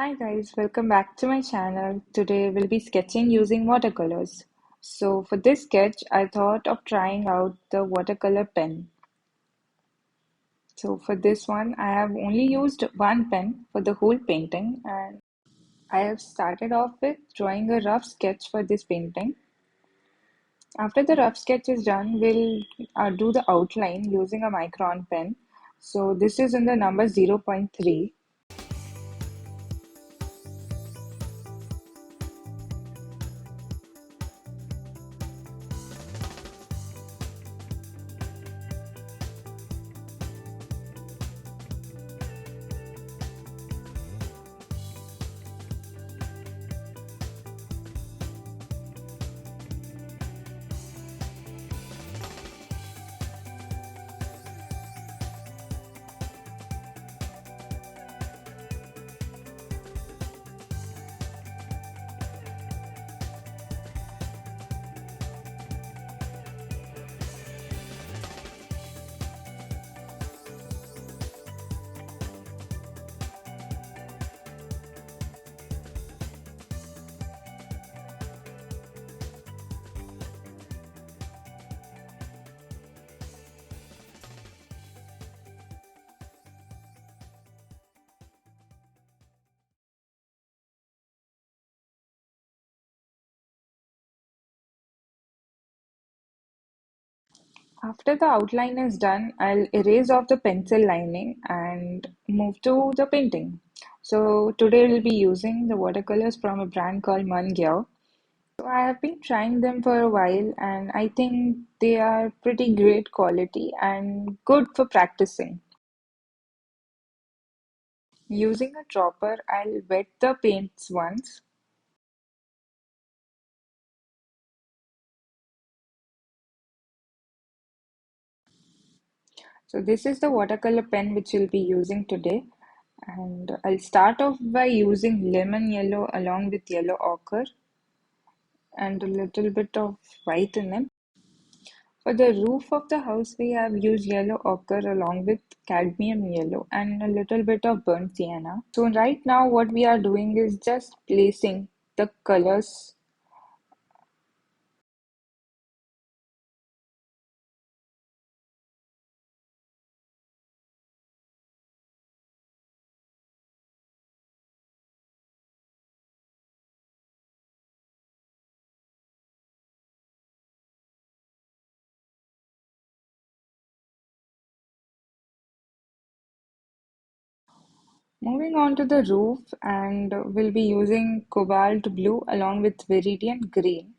Hi guys, welcome back to my channel. Today we'll be sketching using watercolors. So for this sketch, I thought of trying out the watercolor pen. So for this one, I have only used one pen for the whole painting, and I have started off with drawing a rough sketch for this painting. After the rough sketch is done, we'll do the outline using a micron pen. So this is in the number 0.3. After the outline is done, I'll erase off the pencil lining and move to the painting. So today we'll be using the watercolors from a brand called Gear. So I have been trying them for a while and I think they are pretty great quality and good for practicing. Using a dropper, I'll wet the paints once. So this is the watercolor pen which we'll be using today. And I'll start off by using lemon yellow along with yellow ochre and a little bit of white in it. For the roof of the house, we have used yellow ochre along with cadmium yellow and a little bit of burnt sienna. So right now what we are doing is just placing the colors. Moving on to the roof, and we'll be using cobalt blue along with viridian green.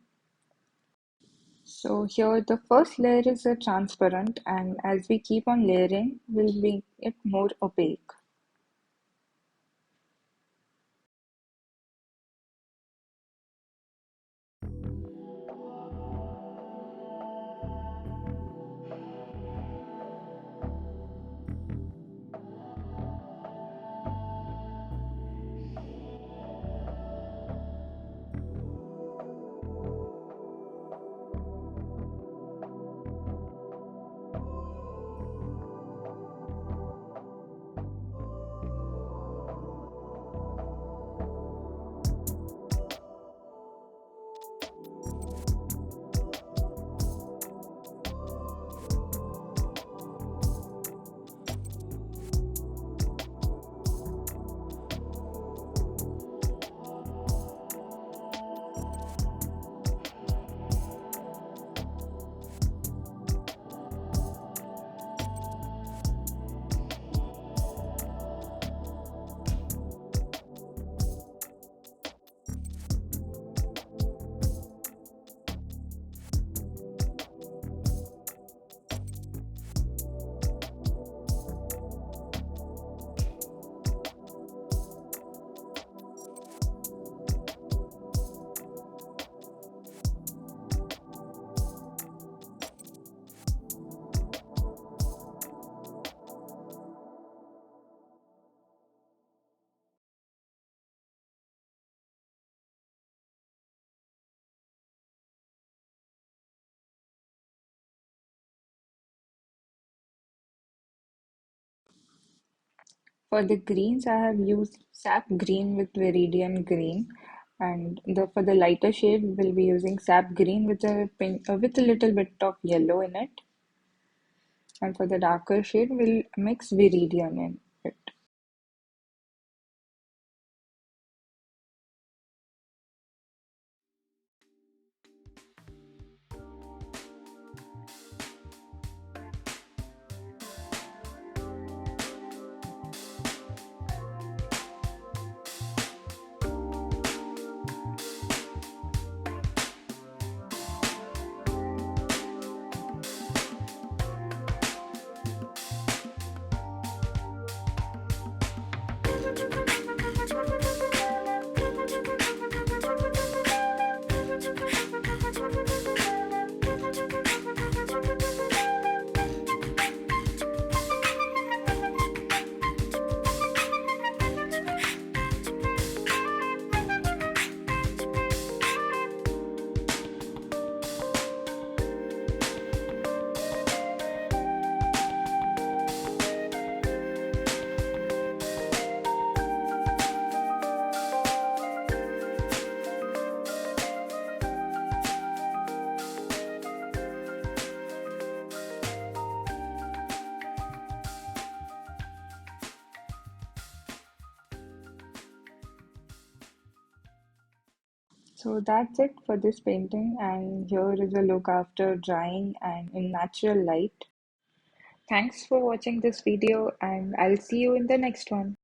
So here the first layer is a transparent, and as we keep on layering, we'll make it more opaque. For the greens, I have used sap green with viridian green, and for the lighter shade, we'll be using sap green with a with a little bit of yellow in it, and for the darker shade, we'll mix viridian in it. So that's it for this painting, and here is a look after drying and in natural light. Thanks for watching this video, and I'll see you in the next one.